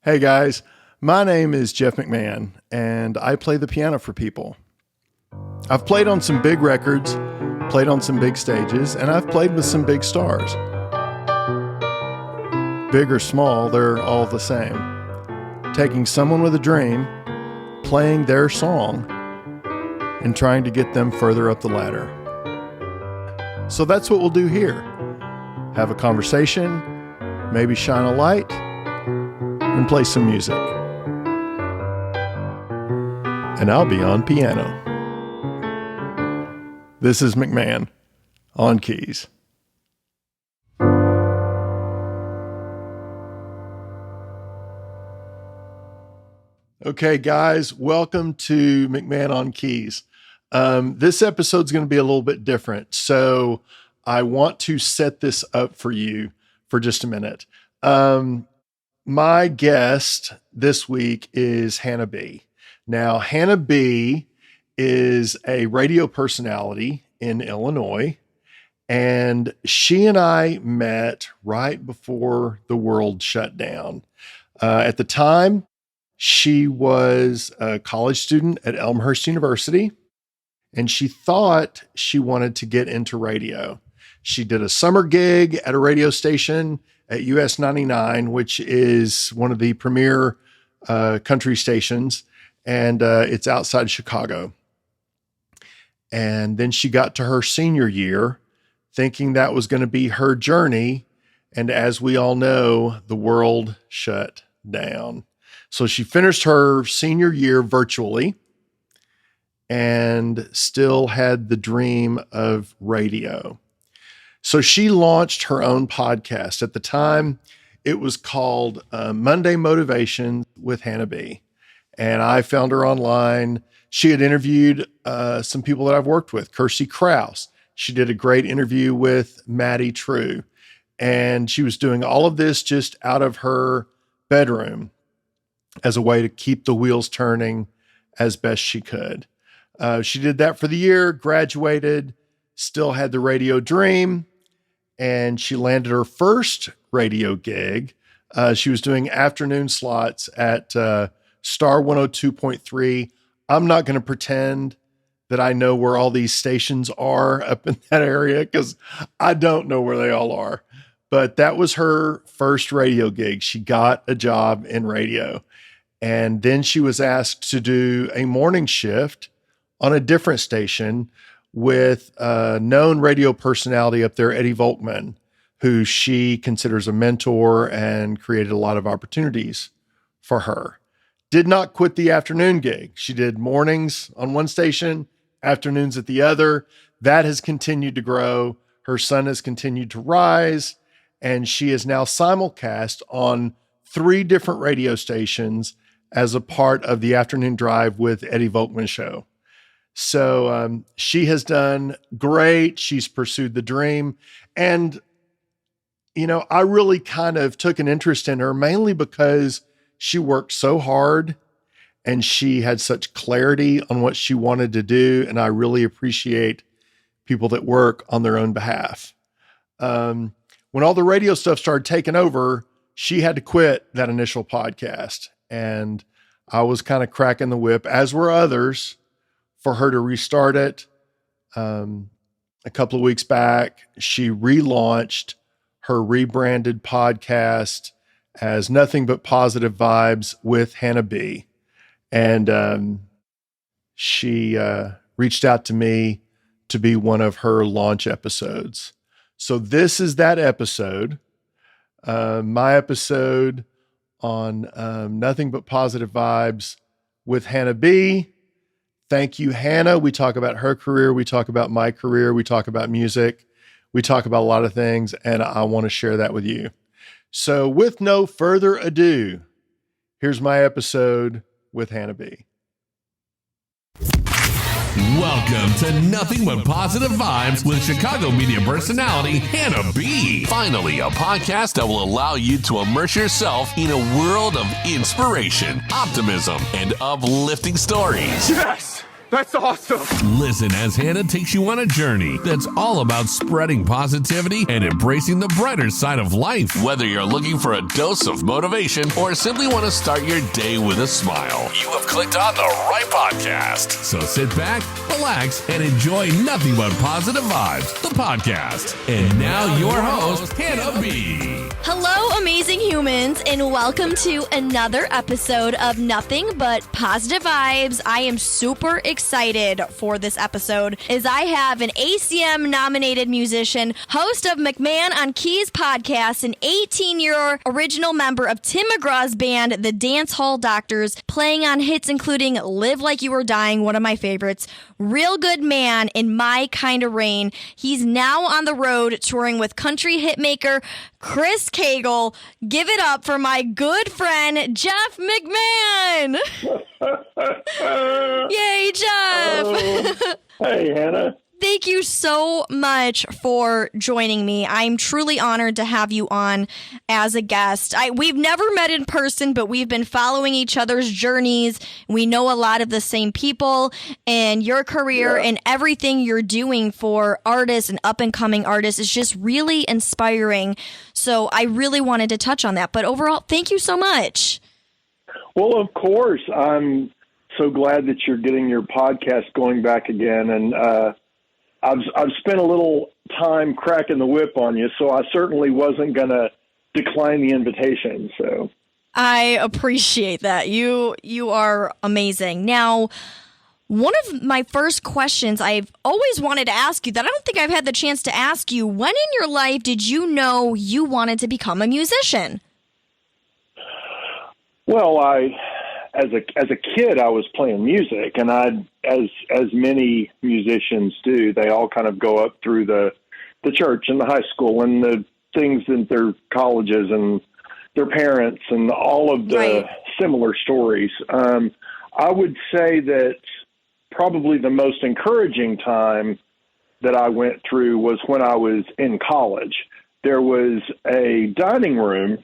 Hey guys, my name is Jeff McMahon, and I play the piano for people. I've played on some big records, played on some big stages, and I've played with some big stars. Big or small, they're all the same. Taking someone with a dream, playing their song, and trying to get them further up the ladder. So that's what we'll do here. Have a conversation, maybe shine a light, and play some music. And I'll be on piano. This is McMahon on keys. Okay, guys, welcome to McMahon on keys. This episode's going to be a little bit different, so I want to set this up for you for just a minute. My guest this week is Hannah B. Now, Hannah B is a radio personality in Illinois, and she and I met right before the world shut down. At the time, she was a college student at Elmhurst University, and she thought she wanted to get into radio. She did a summer gig at a radio station at US 99, which is one of the premier country stations, and it's outside Chicago. And then she got to her senior year thinking that was going to be her journey. And as we all know, the world shut down. So she finished her senior year virtually and still had the dream of radio. So she launched her own podcast. At the time, it was called Monday Motivation with Hannah B. And I found her online. She had interviewed some people that I've worked with, Kirsty Krause. She did a great interview with Maddie True. And she was doing all of this just out of her bedroom as a way to keep the wheels turning as best she could. She did that for the year, graduated, still had the radio dream, and she landed her first radio gig. She was doing afternoon slots at Star 102.3. I'm not going to pretend that I know where all these stations are up in that area because I don't know where they all are. But that was her first radio gig. She got a job in radio. And then she was asked to do a morning shift on a different station with a known radio personality up there, Eddie Volkman, who she considers a mentor and created a lot of opportunities for her. Did not quit the afternoon gig. She did mornings on one station, afternoons at the other. That has continued to grow. Her son has continued to rise, and she is now simulcast on 3 different radio stations as a part of the Afternoon Drive with Eddie Volkman show. So she has done great. She's pursued the dream. And, you know, I really kind of took an interest in her mainly because she worked so hard and she had such clarity on what she wanted to do. And I really appreciate people that work on their own behalf. When all the radio stuff started taking over, she had to quit that initial podcast. And I was kind of cracking the whip, as were others, for her to restart it. A couple of weeks back, she relaunched her rebranded podcast as Nothing But Positive Vibes with Hannah B. And she reached out to me to be one of her launch episodes. So this is that episode, my episode on Nothing But Positive Vibes with Hannah B. Thank you, Hannah. We talk about her career. We talk about my career. We talk about music. We talk about a lot of things, and I want to share that with you. So with no further ado, here's my episode with Hannah B. Welcome to Nothing But Positive Vibes with Chicago media personality Hannah B. Finally, a podcast that will allow you to immerse yourself in a world of inspiration, optimism, and uplifting stories. Yes! That's awesome. Listen as Hannah takes you on a journey that's all about spreading positivity and embracing the brighter side of life. Whether you're looking for a dose of motivation or simply want to start your day with a smile, you have clicked on the right podcast. So sit back, relax, and enjoy Nothing But Positive Vibes, the podcast. And now your host, Hannah B. Hello, amazing humans, and welcome to another episode of Nothing But Positive Vibes. I am super excited for this episode as I have an ACM-nominated musician, host of McMahon on Keys podcast, an 18-year original member of Tim McGraw's band, the Dance Hall Doctors, playing on hits including Live Like You Were Dying, one of my favorites, Real Good Man, and My Kind of Rain. He's now on the road touring with country hitmaker Chris Cagle. Give it up for my good friend, Jeff McMahon. Yay, Jeff. Oh, hey, Hannah. Thank you so much for joining me. I'm truly honored to have you on as a guest. We've never met in person, but we've been following each other's journeys. We know a lot of the same people, and your career and everything you're doing for artists and up-and-coming artists is just really inspiring. So I really wanted to touch on that. But overall, thank you so much. Well, of course. I'm so glad that you're getting your podcast going back again, and I've spent a little time cracking the whip on you, so I certainly wasn't going to decline the invitation. So I appreciate that. You are amazing. Now, one of my first questions I've always wanted to ask you that I don't think I've had the chance to ask you, when in your life did you know you wanted to become a musician? Well, as a kid, I was playing music, and as many musicians do, they all kind of go up through the church and the high school and the things in their colleges and their parents and all of the similar stories. I would say that probably the most encouraging time that I went through was when I was in college. There was a dining room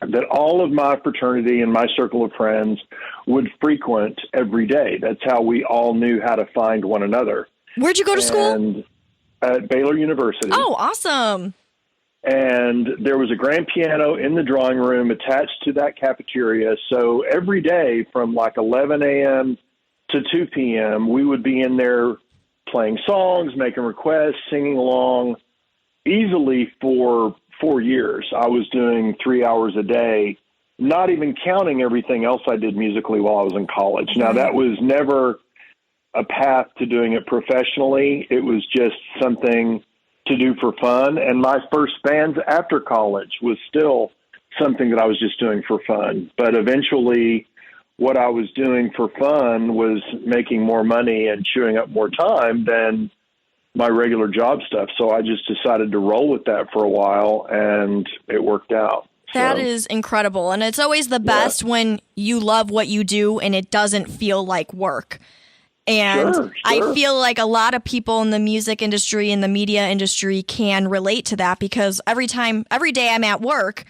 that all of my fraternity and my circle of friends would frequent every day. That's how we all knew how to find one another. Where'd you go to school? At Baylor University. Oh, awesome. And there was a grand piano in the drawing room attached to that cafeteria. So every day from like 11 a.m. to 2 p.m., we would be in there playing songs, making requests, singing along, easily for 4 years. I was doing 3 hours a day, not even counting everything else I did musically while I was in college. Now, that was never a path to doing it professionally. It was just something to do for fun. And my first bands after college was still something that I was just doing for fun. But eventually, what I was doing for fun was making more money and chewing up more time than my regular job stuff. So I just decided to roll with that for a while, and it worked out. That is incredible. And it's always the best when you love what you do and it doesn't feel like work. And Sure. I feel like a lot of people in the music industry and the media industry can relate to that, because every day I'm at work,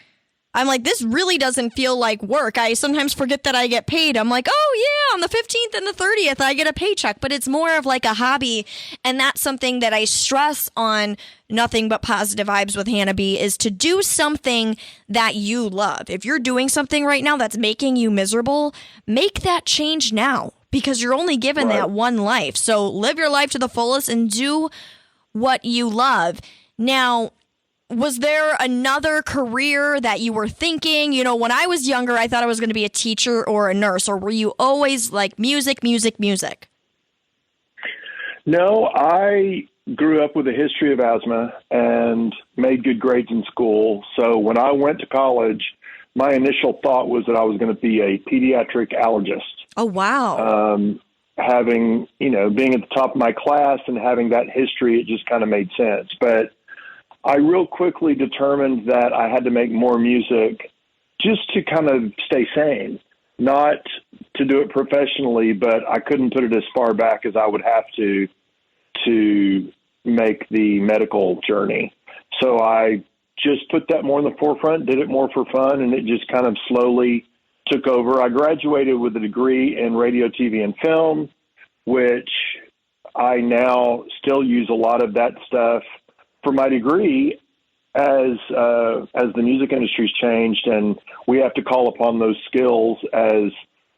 I'm like, this really doesn't feel like work. I sometimes forget that I get paid. I'm like, oh yeah, on the 15th and the 30th, I get a paycheck, but it's more of like a hobby. And that's something that I stress on Nothing But Positive Vibes with Hannah B, is to do something that you love. If you're doing something right now that's making you miserable, make that change now, because you're only given that one life. So live your life to the fullest and do what you love. Now, was there another career that you were thinking? You know, when I was younger, I thought I was going to be a teacher or a nurse. Or were you always like music, music, music? No, I grew up with a history of asthma and made good grades in school. So when I went to college, my initial thought was that I was going to be a pediatric allergist. Oh, wow. Having, being at the top of my class and having that history, it just kind of made sense. But I real quickly determined that I had to make more music just to kind of stay sane, not to do it professionally, but I couldn't put it as far back as I would have to make the medical journey. So I just put that more in the forefront, did it more for fun, and it just kind of slowly took over. I graduated with a degree in radio, TV, and film which I now still use a lot of that stuff for my degree as the music industry's changed, and we have to call upon those skills as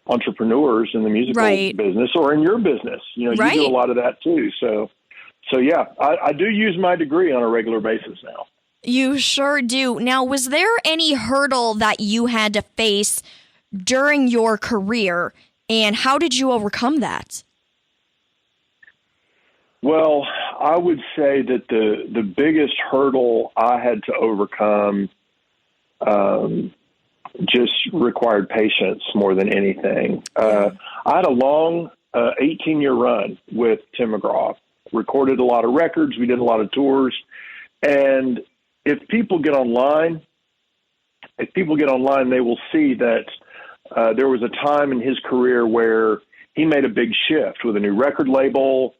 entrepreneurs in the musical business or in your business. You do a lot of that too. So yeah, I do use my degree on a regular basis now. You sure do. Now, was there any hurdle that you had to face during your career, and how did you overcome that? Well, I would say that the biggest hurdle I had to overcome just required patience more than anything. I had a long 18-year run with Tim McGraw, recorded a lot of records. We did a lot of tours. And if people get online, they will see that there was a time in his career where he made a big shift with a new record label,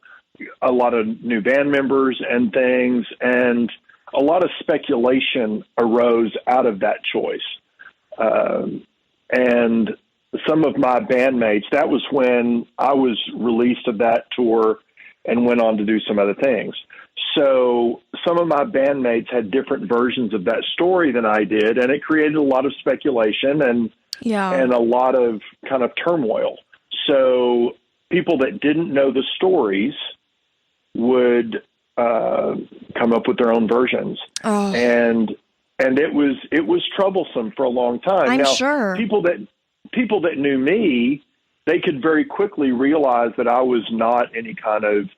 a lot of new band members and things, and a lot of speculation arose out of that choice. And some of my bandmates, that was when I was released of that tour and went on to do some other things. So some of my bandmates had different versions of that story than I did, and it created a lot of speculation and a lot of kind of turmoil. So people that didn't know the stories would come up with their own versions. And it was troublesome for a long time. I'm sure people that knew me, they could very quickly realize that I was not any kind of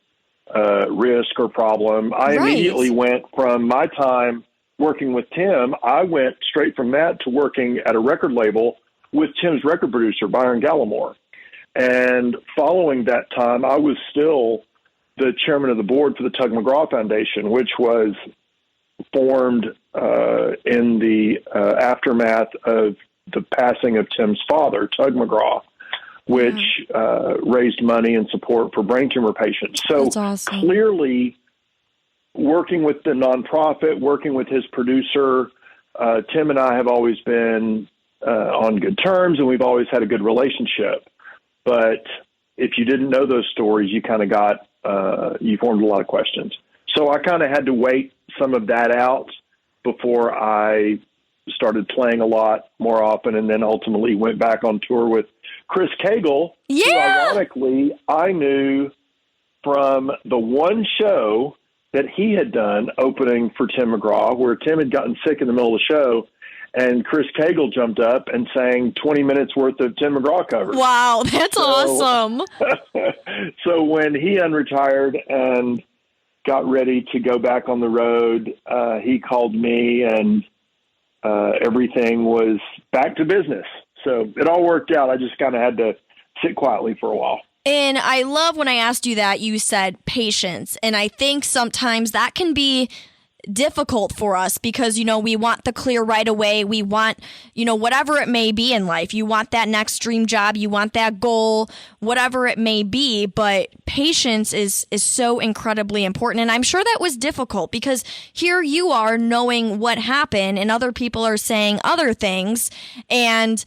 risk or problem. I immediately went from my time working with Tim, I went straight from that to working at a record label with Tim's record producer, Byron Gallimore. And following that time, I was still the chairman of the board for the Tug McGraw Foundation, which was formed in the aftermath of the passing of Tim's father, Tug McGraw, which raised money and support for brain tumor patients. So clearly, working with the nonprofit, working with his producer, Tim and I have always been on good terms, and we've always had a good relationship. But if you didn't know those stories, you kind of got, you formed a lot of questions. So I kind of had to wait some of that out before I started playing a lot more often, and then ultimately went back on tour with Chris Cagle, who ironically I knew from the one show that he had done opening for Tim McGraw, where Tim had gotten sick in the middle of the show, and Chris Cagle jumped up and sang 20 minutes worth of Tim McGraw covers. Wow, that's awesome. So when he unretired and got ready to go back on the road, he called me, and everything was back to business. So it all worked out. I just kind of had to sit quietly for a while. And I love when I asked you that, you said patience. And I think sometimes that can be difficult for us because, we want the clear right away. We want, whatever it may be in life. You want that next dream job. You want that goal, whatever it may be. But patience is so incredibly important. And I'm sure that was difficult because here you are knowing what happened and other people are saying other things. And,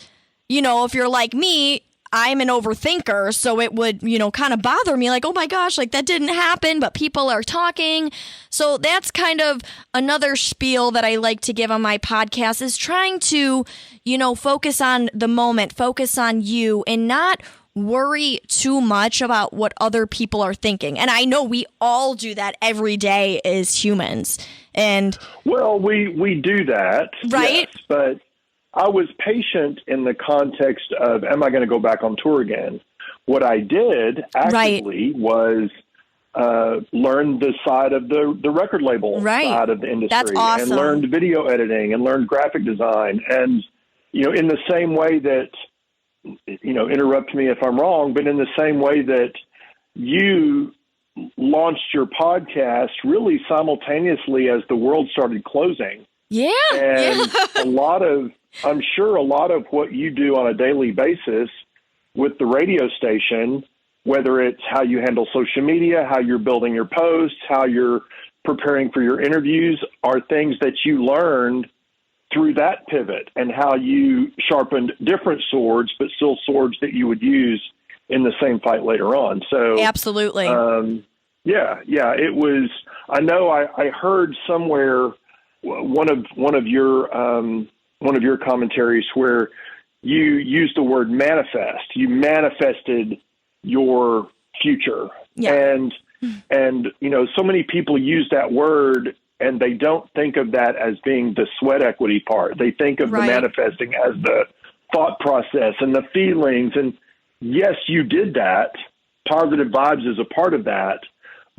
if you're like me, I'm an overthinker, so it would, kind of bother me like, oh my gosh, like that didn't happen, but people are talking. So that's kind of another spiel that I like to give on my podcast is trying to, focus on the moment, focus on you and not worry too much about what other people are thinking. And I know we all do that every day as humans. And well, we do that. Right. Yes, but I was patient in the context of, am I going to go back on tour again? What I did actively was learn the side of the record label side of the industry. That's awesome. And learned video editing and learned graphic design. And, in the same way that, interrupt me if I'm wrong, but in the same way that you launched your podcast really simultaneously as the world started closing. Yeah. And I'm sure a lot of what you do on a daily basis with the radio station, whether it's how you handle social media, how you're building your posts, how you're preparing for your interviews, are things that you learned through that pivot and how you sharpened different swords, but still swords that you would use in the same fight later on. So absolutely. Yeah, it was. I know. I heard somewhere one of your commentaries where you used the word manifest. You manifested your future, and so many people use that word and they don't think of that as being the sweat equity part. They think of the manifesting as the thought process and the feelings. And yes, you did that. Positive vibes is a part of that,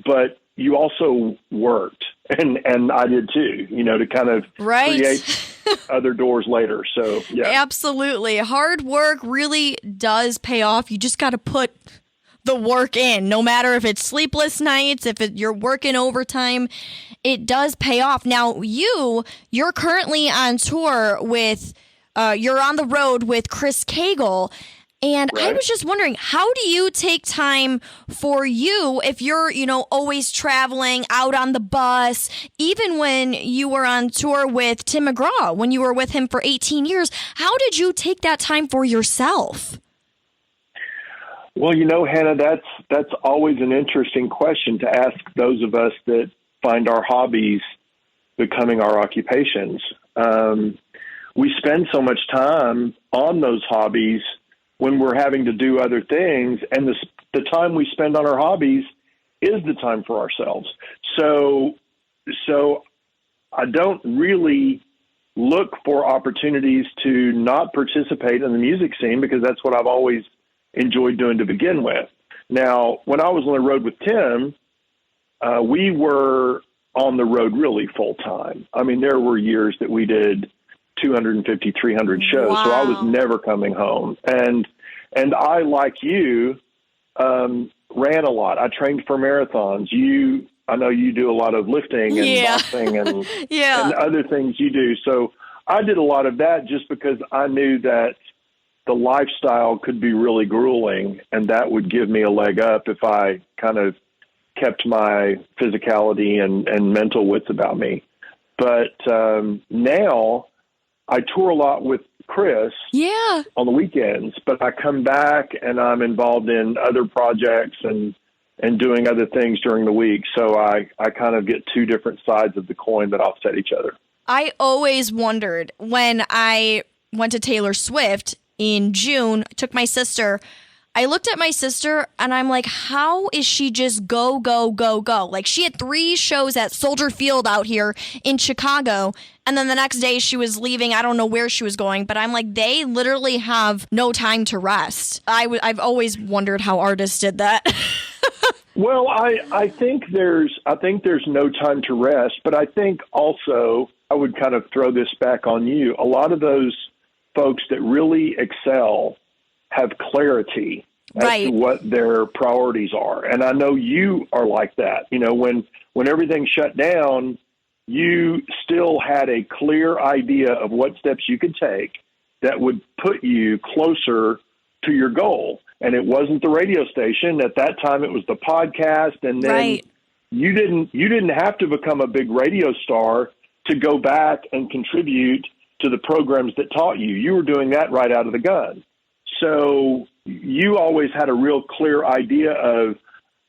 but you also worked, and I did too, to kind of create other doors later. So, yeah. Absolutely. Hard work really does pay off. You just got to put the work in, no matter if it's sleepless nights, if you're working overtime, it does pay off. Now, you're currently on tour with, you're on the road with Chris Cagle. And I was just wondering, how do you take time for you if you're, always traveling out on the bus, even when you were on tour with Tim McGraw, when you were with him for 18 years, how did you take that time for yourself? Well, Hannah, that's always an interesting question to ask those of us that find our hobbies becoming our occupations. We spend so much time on those hobbies when we're having to do other things, and the time we spend on our hobbies is the time for ourselves. So I don't really look for opportunities to not participate in the music scene because that's what I've always enjoyed doing to begin with. Now, when I was on the road with Tim, we were on the road really full time. I mean, there were years that we did 250, 300 shows. Wow. So I was never coming home. And I, like you, ran a lot. I trained for marathons. I know you do a lot of lifting and boxing and, and other things you do. So I did a lot of that just because I knew that the lifestyle could be really grueling, and that would give me a leg up if I kind of kept my physicality and mental wits about me. But now I tour a lot with Chris on the weekends, but I come back and I'm involved in other projects and doing other things during the week. So I kind of get two different sides of the coin that offset each other. I always wondered when I went to Taylor Swift in June, took my sister. I looked at my sister and I'm like, how is she just go, go, go, go? Like, she had 3 shows at Soldier Field out here in Chicago. And then the next day she was leaving. I don't know where she was going, but I'm like, they literally have no time to rest. I've always wondered how artists did that. Well, I think there's no time to rest, but I think also I would kind of throw this back on you. A lot of those folks that really excel have clarity as to what their priorities are. And I know you are like that. When everything shut down, you still had a clear idea of what steps you could take that would put you closer to your goal. And it wasn't the radio station. At that time, it was the podcast. And then you didn't have to become a big radio star to go back and contribute to the programs that taught you. You were doing that right out of the gun. So you always had a real clear idea of,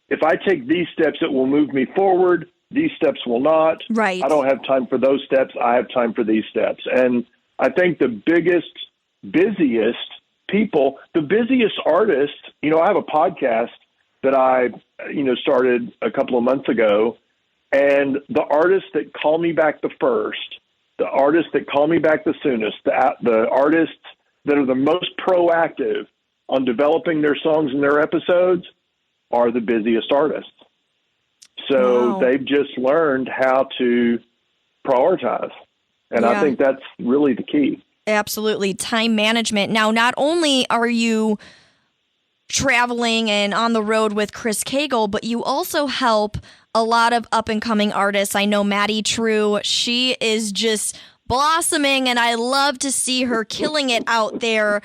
if I take these steps, it will move me forward. These steps will not. Right. I don't have time for those steps. I have time for these steps. And I think the busiest people, the busiest artists, I have a podcast that I, started a couple of months ago, and the artists that call me back the first, the artists that call me back the soonest, the artists that are the most proactive on developing their songs and their episodes are the busiest artists. So they've just learned how to prioritize. And I think that's really the key. Absolutely. Time management. Now, not only are you traveling and on the road with Chris Cagle, but you also help a lot of up-and-coming artists. I know Maddie True. She is just blossoming, and I love to see her killing it out there.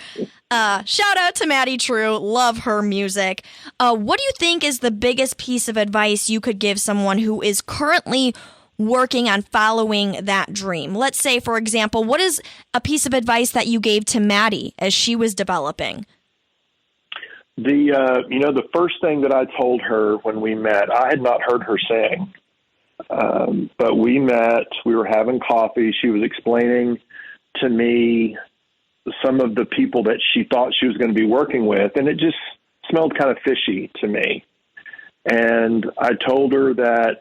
Shout out to Maddie True. Love her music. What do you think is the biggest piece of advice you could give someone who is currently working on following that dream? Let's say, for example, what is a piece of advice that you gave to Maddie as she was developing? The first thing that I told her when we met, I had not heard her sing, but we met, we were having coffee. She was explaining to me some of the people that she thought she was going to be working with, and it just smelled kind of fishy to me. And I told her that,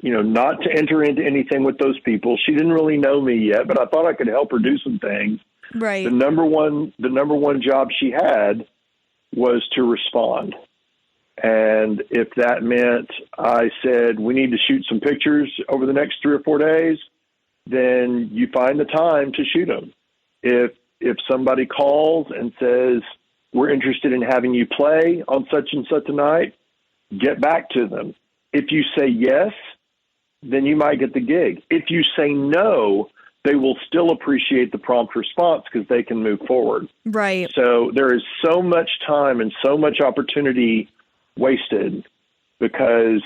not to enter into anything with those people. She didn't really know me yet, but I thought I could help her do some things. Right. The number one job she had was to respond. And if that meant I said, we need to shoot some pictures over the next 3 or 4 days, then you find the time to shoot them. If somebody calls and says, we're interested in having you play on such and such a night, get back to them. If you say yes, then you might get the gig. If you say no, they will still appreciate the prompt response because they can move forward. Right. So there is so much time and so much opportunity wasted because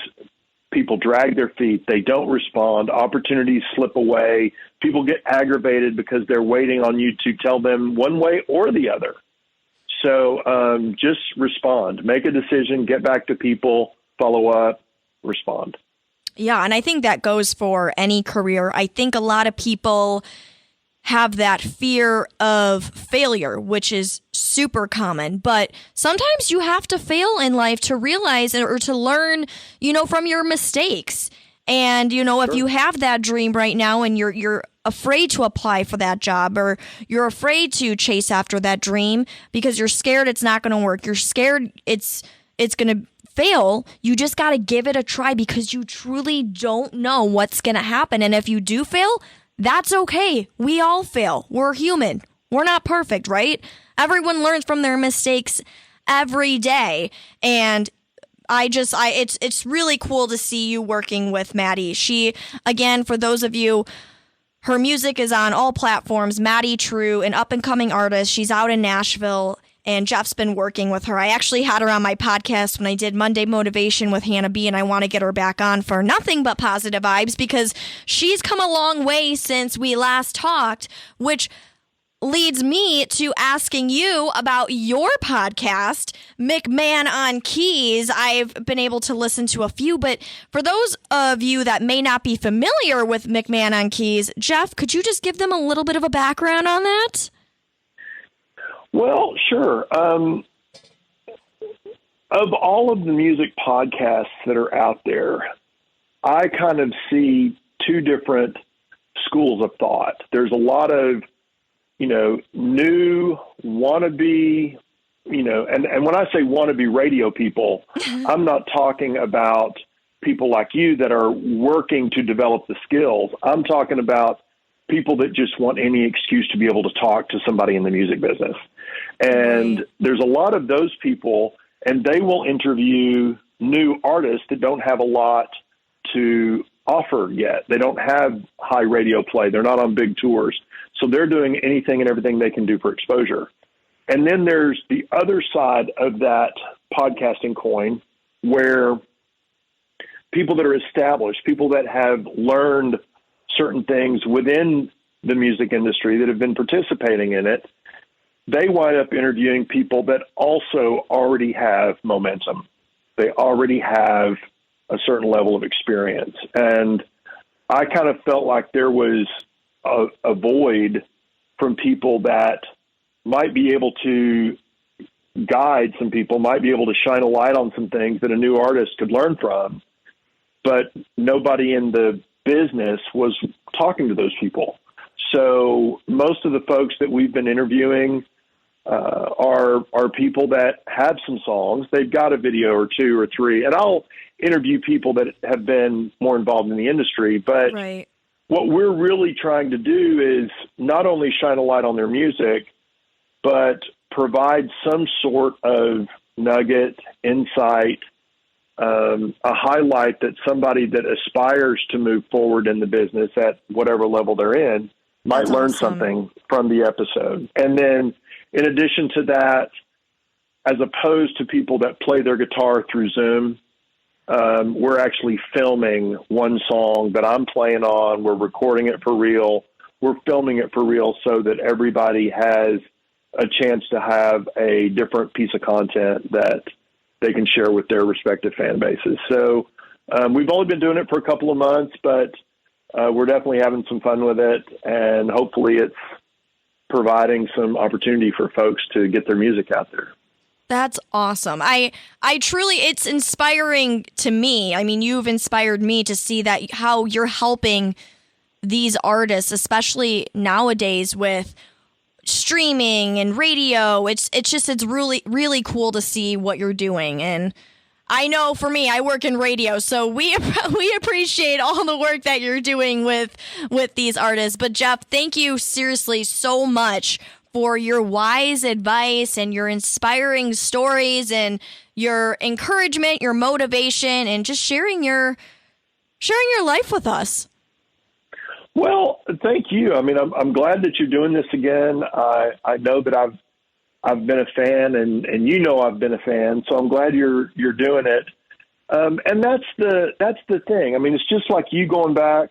people drag their feet. They don't respond. Opportunities slip away. People get aggravated because they're waiting on you to tell them one way or the other. So just respond. Make a decision. Get back to people. Follow up. Respond. Yeah, and I think that goes for any career. I think a lot of people have that fear of failure, which is super common. But sometimes you have to fail in life to realize or to learn, from your mistakes. And, if you have that dream right now and you're afraid to apply for that job, or you're afraid to chase after that dream because you're scared it's not going to work, you're scared it's going to fail, you just got to give it a try because you truly don't know what's going to happen. And if you do fail, that's okay. We all fail. We're human. We're not perfect, right? Everyone learns from their mistakes every day. And it's really cool to see you working with Maddie. She, again, for those of you, her music is on all platforms. Maddie True, an up-and-coming artist. She's out in Nashville, and Jeff's been working with her. I actually had her on my podcast when I did Monday Motivation with Hannah B, and I want to get her back on for nothing but positive vibes because she's come a long way since we last talked, which leads me to asking you about your podcast, McMahon on Keys. I've been able to listen to a few, but for those of you that may not be familiar with McMahon on Keys, Jeff, could you just give them a little bit of a background on that? Well, sure. Of all of the music podcasts that are out there, I kind of see two different schools of thought. There's a lot of, new wannabe, and when I say wannabe radio people, I'm not talking about people like you that are working to develop the skills. I'm talking about people that just want any excuse to be able to talk to somebody in the music business. And there's a lot of those people, and they will interview new artists that don't have a lot to offer yet. They don't have high radio play. They're not on big tours. So they're doing anything and everything they can do for exposure. And then there's the other side of that podcasting coin where people that are established, people that have learned certain things within the music industry that have been participating in it, they wind up interviewing people that also already have momentum. They already have a certain level of experience. And I kind of felt like there was a void from people that might be able to guide some people, might be able to shine a light on some things that a new artist could learn from, but nobody in the business was talking to those people. So most of the folks that we've been interviewing are people that have some songs. They've got a video or two or three, and I'll interview people that have been more involved in the industry. But what we're really trying to do is not only shine a light on their music, but provide some sort of nugget, insight, a highlight that somebody that aspires to move forward in the business at whatever level they're in might learn something from the episode. And then in addition to that, as opposed to people that play their guitar through Zoom, we're actually filming one song that I'm playing on. We're recording it for real. We're filming it for real so that everybody has a chance to have a different piece of content that they can share with their respective fan bases. So we've only been doing it for a couple of months, but we're definitely having some fun with it, and hopefully it's providing some opportunity for folks to get their music out there. That's awesome. I truly, it's inspiring to me. I mean, you've inspired me to see that how you're helping these artists, especially nowadays with streaming and radio. It's really, really cool to see what you're doing. And I know for me, I work in radio, so we appreciate all the work that you're doing with these artists. But Jeff, thank you seriously so much for your wise advice and your inspiring stories and your encouragement, your motivation, and just sharing your life with us. Well, thank you. I mean, I'm glad that you're doing this again. I know that I've been a fan, and I've been a fan, so I'm glad you're doing it. And that's the thing. I mean, it's just like you going back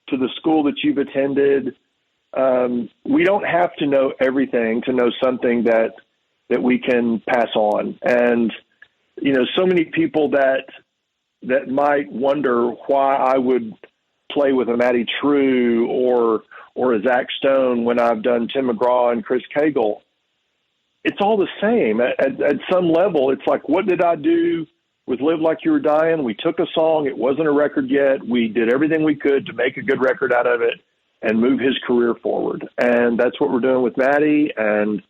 to the school that you've attended. We don't have to know everything to know something that we can pass on. And, so many people that might wonder why I would play with a Matty True or a Zach Stone when I've done Tim McGraw and Chris Cagle. It's all the same. At some level, it's like, what did I do with Live Like You Were Dying? We took a song. It wasn't a record yet. We did everything we could to make a good record out of it and move his career forward. And that's what we're doing with Matty, and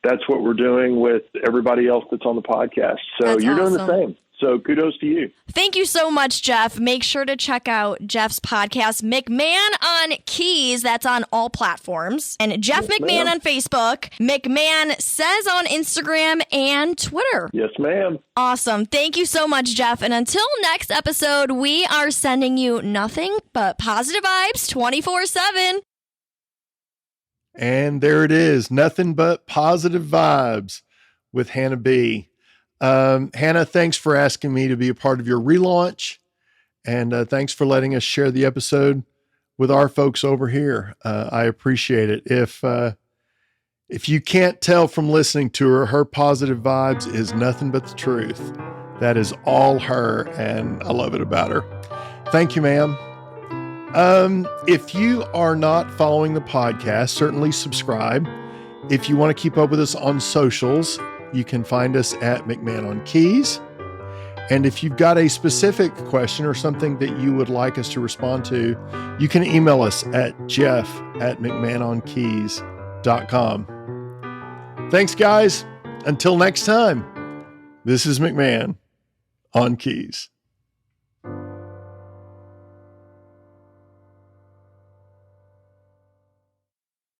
that's what we're doing with everybody else that's on the podcast. So that's you're awesome. doing the same. So kudos to you. Thank you so much, Jeff. Make sure to check out Jeff's podcast, McMahon on Keys. That's on all platforms. And Jeff McMahon on Facebook. McMahon Says on Instagram and Twitter. Yes, ma'am. Awesome. Thank you so much, Jeff. And until next episode, we are sending you nothing but positive vibes 24/7. And there it is. Nothing but positive vibes with Hannah B. Hannah, thanks for asking me to be a part of your relaunch. And thanks for letting us share the episode with our folks over here. I appreciate it. If you can't tell from listening to her, her positive vibes is nothing but the truth. That is all her, and I love it about her. Thank you, ma'am. If you are not following the podcast, certainly subscribe. If you want to keep up with us on socials, you can find us at McMahon on Keys. And if you've got a specific question or something that you would like us to respond to, you can email us at jeff@mcmahononkeys.com. Thanks, guys. Until next time, this is McMahon on Keys.